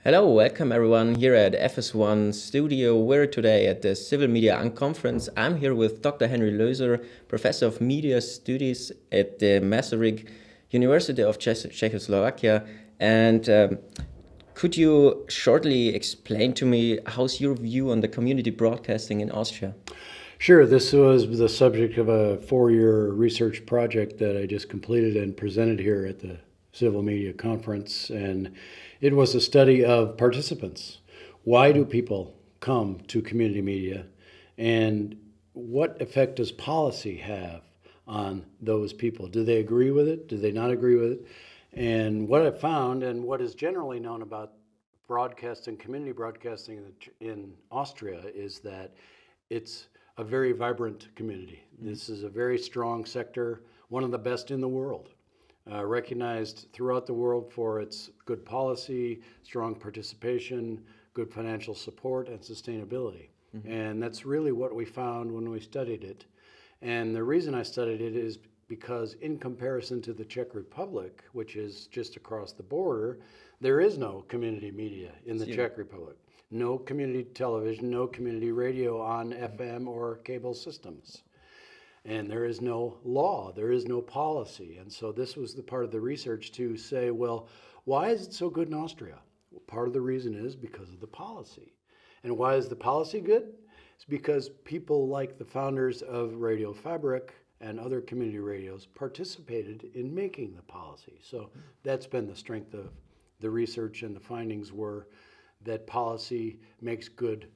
Hello, welcome everyone here at FS1 studio. We're today at the Civilmedia conference. I'm here with Dr. Henry Loeser, Professor of Media Studies at the Masaryk University of Czechoslovakia. And could you shortly explain to me how's your view on the community broadcasting in Austria? Sure. This was the subject of a 4-year research project that I just completed and presented here at the Civilmedia conference, and it was a study of participants. Why do people come to community media, and what effect does policy have on those people? Do they agree with it? Do they not agree with it? And what I found, and what is generally known about broadcasting, community broadcasting in Austria, is that it's a very vibrant community. This is a very strong sector, one of the best in the world. Recognized throughout the world for its good policy, strong participation, good financial support, and sustainability. And that's really what we found when we studied it. And the reason I studied it is because in comparison to the Czech Republic, which is just across the border, there is no community media in the Czech Republic. No community television, no community radio on FM or cable systems. And there is no law, there is no policy. And so this was the part of the research to say, well, why is it so good in Austria? Well, part of the reason is because of the policy. And why is the policy good? It's because people like the founders of Radio Fabric and other community radios participated in making the policy. So that's been the strength of the research, and the findings were that policy makes good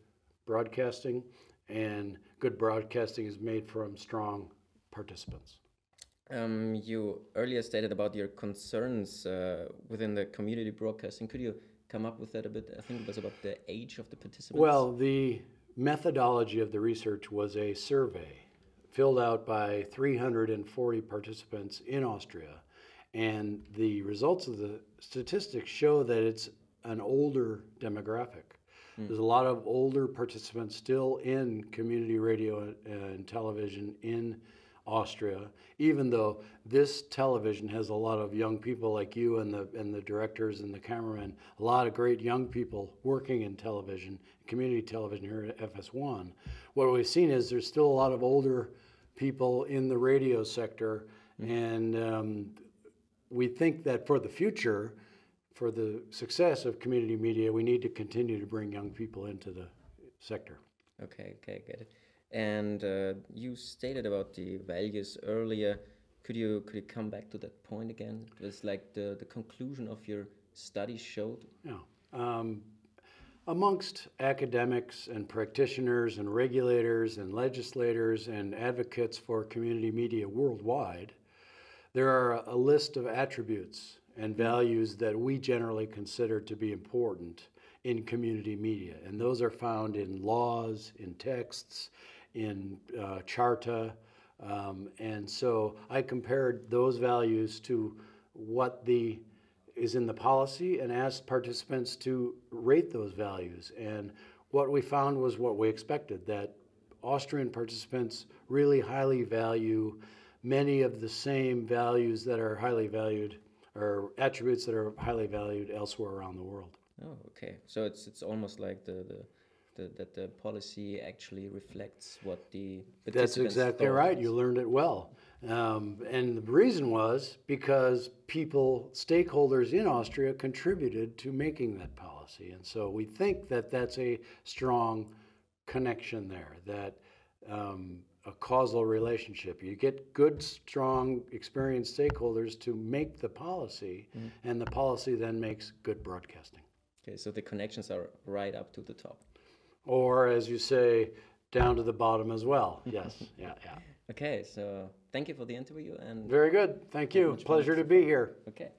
broadcasting, and good broadcasting is made from strong participants. You earlier stated about your concerns within the community broadcasting. Could you come up with that a bit? I think it was about the age of the participants. Well, the methodology of the research was a survey filled out by 340 participants in Austria. And the results of the statistics show that it's an older demographic. There's a lot of older participants still in community radio and television in Austria, even though this television has a lot of young people like you and the directors and the cameramen, a lot of great young people working in television, community television here at FS1. What we've seen is there's still a lot of older people in the radio sector, and we think that for the future, for the success of community media, we need to continue to bring young people into the sector. Okay, get it. And you stated about the values earlier. Could you come back to that point again? It was like the conclusion of your study showed. Yeah. Amongst academics and practitioners and regulators and legislators and advocates for community media worldwide, there are a list of attributes and values that we generally consider to be important in community media. And those are found in laws, in texts, in charta. And so I compared those values to what is in the policy and asked participants to rate those values. And what we found was what we expected, that Austrian participants really highly value many of the same values that are highly valued, or attributes that are highly valued elsewhere around the world. Oh, okay. So it's almost like that the policy actually reflects what the participants That's exactly right. You learned it well. And the reason was because stakeholders in Austria contributed to making that policy. And so we think that that's a strong connection there, that a causal relationship. You get good, strong, experienced stakeholders to make the policy, and the policy then makes good broadcasting. Okay, so the connections are right up to the top. Or, as you say, down to the bottom as well. Yes, yeah. Okay, so thank you for the interview. And very good. Thank you. Pleasure to be here. Okay.